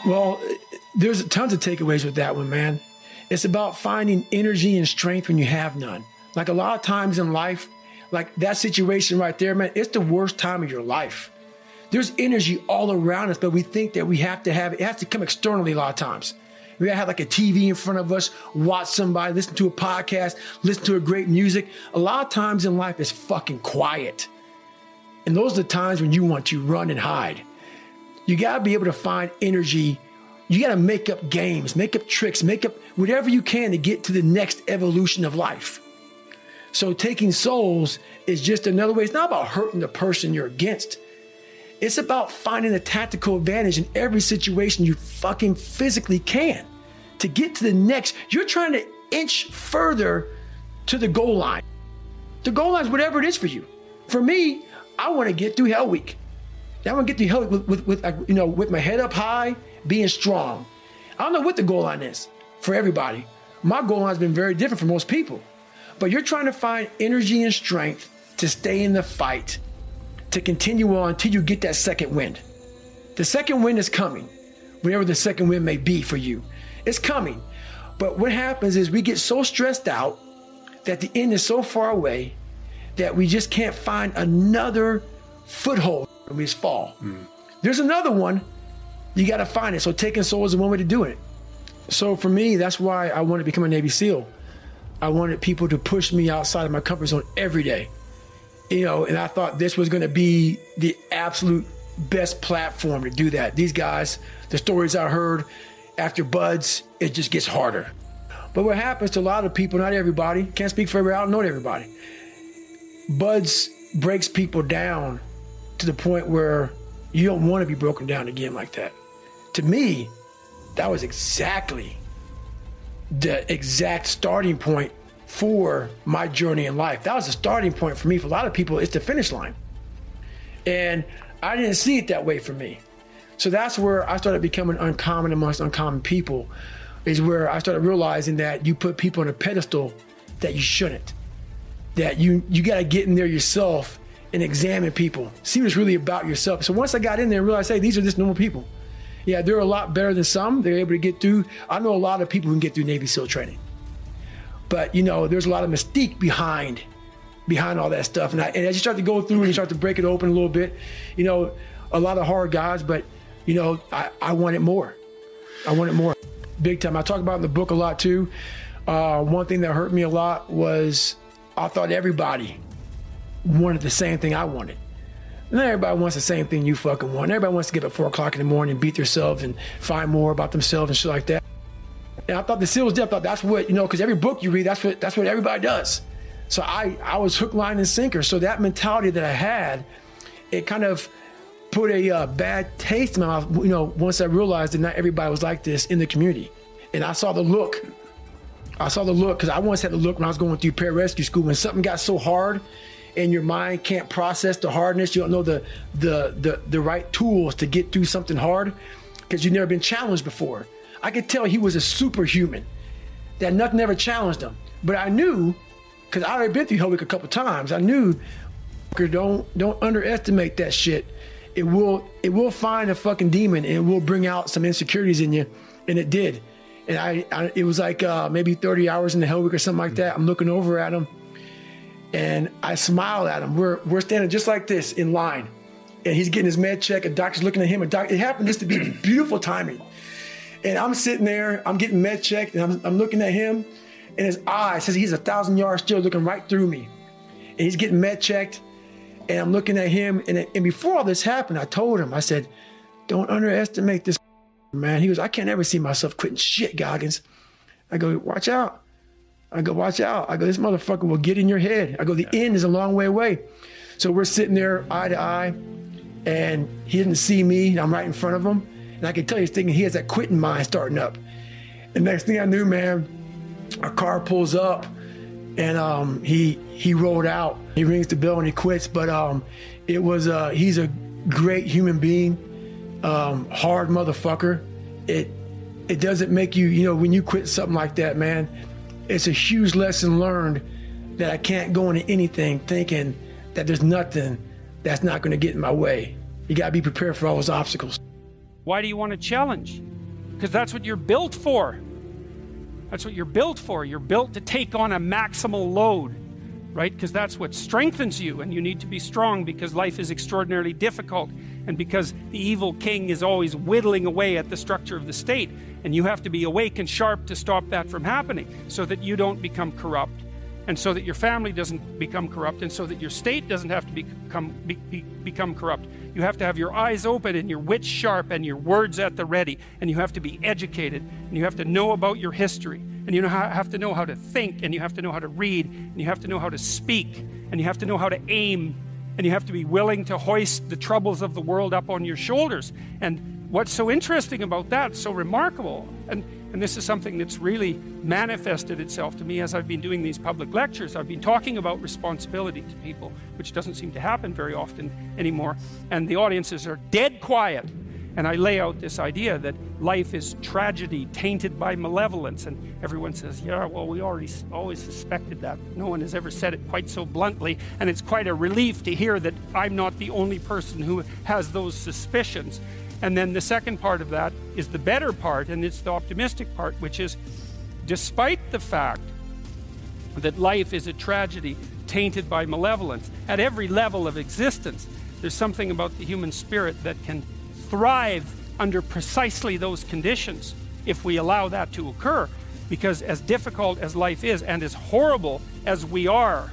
Well, there's tons of takeaways with that one, man. It's about finding energy and strength when you have none. Like a lot of times in life, like that situation right there, man, it's the worst time of your life. There's energy all around us, but we think that we have to have it. It has to come externally a lot of times. We gotta have like a TV in front of us, watch somebody, listen to a podcast, listen to a great music. A lot of times in life, it's fucking quiet. And those are the times when you want to run and hide. You gotta be able to find energy. You gotta make up games, make up tricks, make up whatever you can to get to the next evolution of life. So taking souls is just another way. It's not about hurting the person you're against. It's about finding a tactical advantage in every situation you fucking physically can to get to the next. You're trying to inch further to the goal line. The goal line is whatever it is for you. For me, I want to get through Hell Week. I want to get through Hell Week with my head up high, being strong. I don't know what the goal line is for everybody. My goal line has been very different for most people. But you're trying to find energy and strength to stay in the fight, to continue on until you get that second wind. The second wind is coming, whenever the second wind may be for you. It's coming. But what happens is we get so stressed out that the end is so far away that we just can't find another foothold and we just fall. There's another one, you got to find it. So taking souls is one way to do it. So for me, that's why I wanted to become a Navy SEAL. I wanted people to push me outside of my comfort zone every day. And I thought this was going to be the absolute best platform to do that. These guys, the stories I heard after BUD/S, it just gets harder. But what happens to a lot of people, not everybody, can't speak for everybody, I don't know everybody. BUD/S breaks people down to the point where you don't want to be broken down again like that. To me, that was exactly the exact starting point for my journey in life. That was the starting point for me. For a lot of people, it's the finish line. And I didn't see it that way for me. So that's where I started becoming uncommon amongst uncommon people, is where I started realizing that you put people on a pedestal that you shouldn't. That you got to get in there yourself and examine people, see what it's really about yourself. So once I got in there and realized, hey, these are just normal people. Yeah, they're a lot better than some. They're able to get through. I know a lot of people who can get through Navy SEAL training. But, there's a lot of mystique behind all that stuff. And as you start to go through and you start to break it open a little bit, a lot of hard guys, but, I wanted more. I wanted more. Big time. I talk about in the book a lot too. One thing that hurt me a lot was I thought everybody wanted the same thing I wanted. Not everybody wants the same thing you fucking want. Everybody wants to get up at 4 o'clock in the morning and beat themselves and find more about themselves and shit like that. And I thought the SEALs did. I thought that's what, because every book you read, that's what everybody does. So I was hook, line, and sinker. So that mentality that I had, it kind of put a bad taste in my mouth, once I realized that not everybody was like this in the community. And I saw the look. Because I once had the look when I was going through pararescue school. When something got so hard and your mind can't process the hardness, you don't know the right tools to get through something hard because you've never been challenged before. I could tell he was a superhuman, that nothing ever challenged him. But I knew, because I already been through Hell Week a couple times, I knew, don't underestimate that shit. It will find a fucking demon and it will bring out some insecurities in you, and it did. And it was like maybe 30 hours in the Hell Week or something like that. I'm looking over at him and I smile at him. We're standing just like this in line, and he's getting his med check. A doctor's looking at him. It happened just to be beautiful timing. And I'm sitting there, I'm getting med checked, and I'm looking at him, and his eyes says he's 1,000 yards still looking right through me. And he's getting med checked, and I'm looking at him. And before all this happened, I told him, I said, don't underestimate this, man. He goes, I can't ever see myself quitting shit, Goggins. I go, watch out. I go, this motherfucker will get in your head. I go, the end is a long way away. So we're sitting there eye to eye, and he didn't see me. I'm right in front of him. And I can tell he's thinking he has that quitting mind starting up. And next thing I knew, man, a car pulls up, and he rolled out. He rings the bell and he quits. But he's a great human being, hard motherfucker. It doesn't make you, when you quit something like that, man, it's a huge lesson learned that I can't go into anything thinking that there's nothing that's not going to get in my way. You got to be prepared for all those obstacles. Why do you want to challenge? because that's what you're built for. That's what you're built for. You're built to take on a maximal load, right? Because that's what strengthens you, and you need to be strong because life is extraordinarily difficult, and because the evil king is always whittling away at the structure of the state, and you have to be awake and sharp to stop that from happening so that you don't become corrupt, and so that your family doesn't become corrupt, and so that your state doesn't have to become corrupt. You have to have your eyes open and your wits sharp and your words at the ready, and you have to be educated, and you have to know about your history, and you have to know how to think, and you have to know how to read, and you have to know how to speak, and you have to know how to aim, and you have to be willing to hoist the troubles of the world up on your shoulders. And what's so interesting about that, so remarkable, and this is something that's really manifested itself to me as I've been doing these public lectures. I've been talking about responsibility to people, which doesn't seem to happen very often anymore, and the audiences are dead quiet, and I lay out this idea that life is tragedy tainted by malevolence, and everyone says, yeah, well, we always suspected that. No one has ever said it quite so bluntly, and it's quite a relief to hear that I'm not the only person who has those suspicions. And then the second part of that is the better part, and it's the optimistic part, which is, despite the fact that life is a tragedy tainted by malevolence, at every level of existence, there's something about the human spirit that can thrive under precisely those conditions if we allow that to occur. Because as difficult as life is, and as horrible as we are,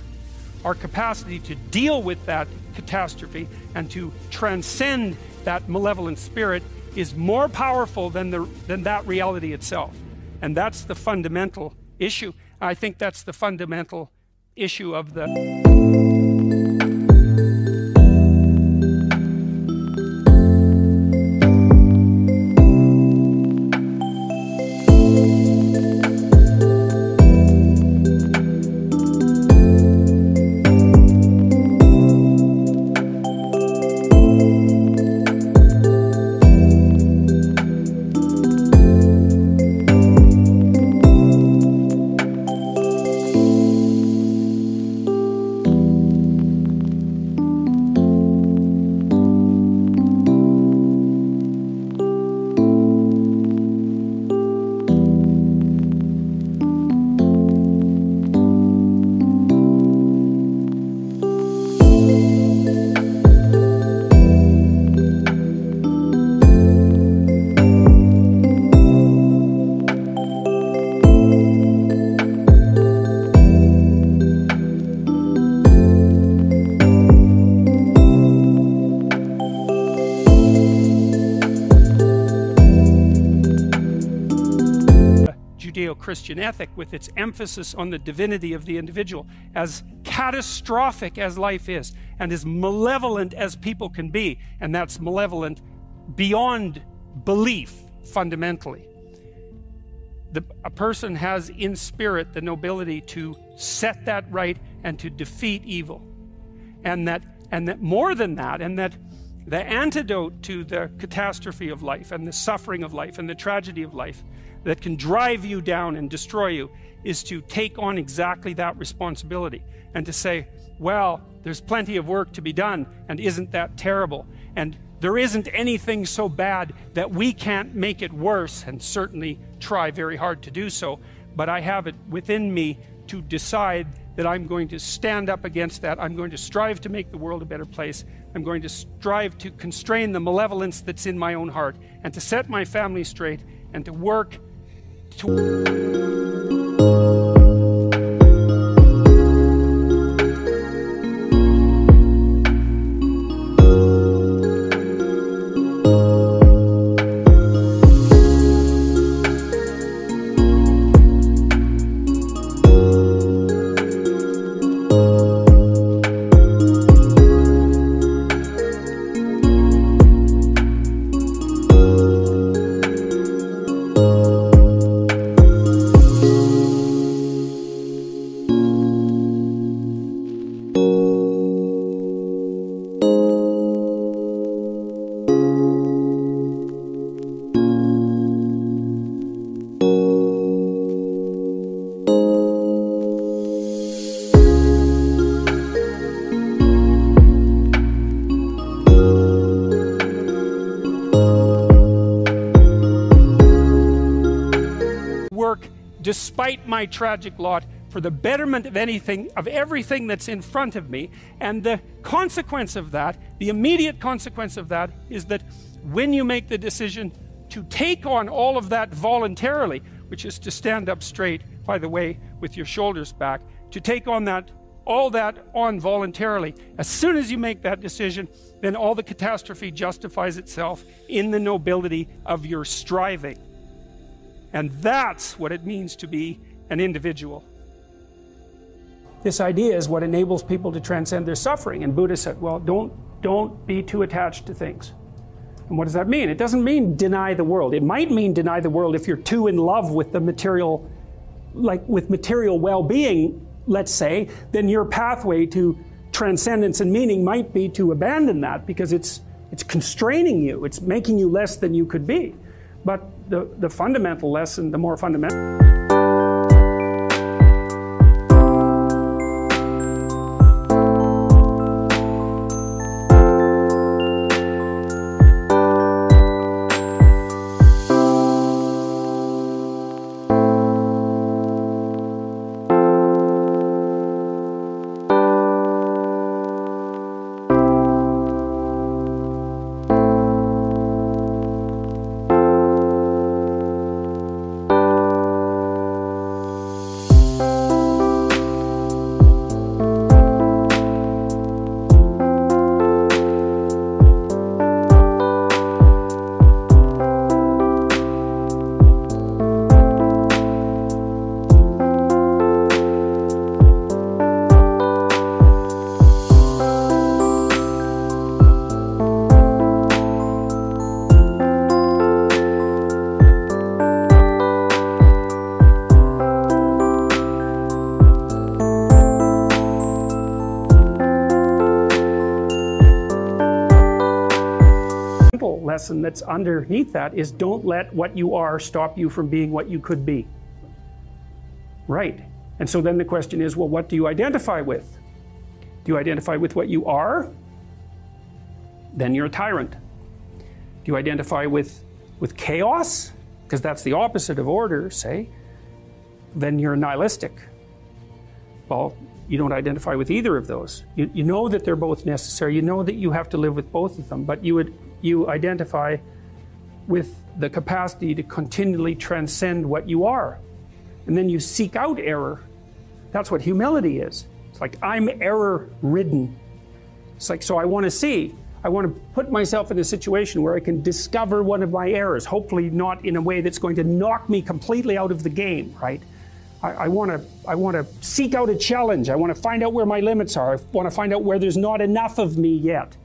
our capacity to deal with that catastrophe and to transcend that malevolent spirit is more powerful than that reality itself. And that's the fundamental issue. I think that's the fundamental issue of the Judeo-Christian ethic, with its emphasis on the divinity of the individual, as catastrophic as life is, and as malevolent as people can be, and that's malevolent beyond belief fundamentally. A person has in spirit the nobility to set that right and to defeat evil, and that more than that, and that the antidote to the catastrophe of life and the suffering of life and the tragedy of life that can drive you down and destroy you is to take on exactly that responsibility and to say, well, there's plenty of work to be done, and isn't that terrible? And there isn't anything so bad that we can't make it worse, and certainly try very hard to do so, but I have it within me to decide that I'm going to stand up against that. I'm going to strive to make the world a better place. I'm going to strive to constrain the malevolence that's in my own heart, and to set my family straight, and to work to despite my tragic lot, for the betterment of everything that's in front of me. And the consequence of that, the immediate consequence of that, is that when you make the decision to take on all of that voluntarily, which is to stand up straight, by the way, with your shoulders back, to take on all that on voluntarily, as soon as you make that decision, then all the catastrophe justifies itself in the nobility of your striving. And that's what it means to be an individual. This idea is what enables people to transcend their suffering. And Buddha said, well, don't be too attached to things. And what does that mean? It doesn't mean deny the world. It might mean deny the world if you're too in love with the material, like with material well-being, let's say, then your pathway to transcendence and meaning might be to abandon that, because it's constraining you. It's making you less than you could be. But the fundamental lesson, the more fundamental... lesson that's underneath that is, don't let what you are stop you from being what you could be. Right. And so then the question is, well, what do you identify with? Do you identify with what you are? Then you're a tyrant. Do you identify with chaos? Because that's the opposite of order, say. Then you're nihilistic. Well, you don't identify with either of those. You know that they're both necessary. You know that you have to live with both of them, but you identify with the capacity to continually transcend what you are. And then you seek out error. That's what humility is. It's like, I'm error-ridden. It's like, so I want to put myself in a situation where I can discover one of my errors, hopefully not in a way that's going to knock me completely out of the game, right? I want to seek out a challenge. I want to find out where my limits are. I want to find out where there's not enough of me yet.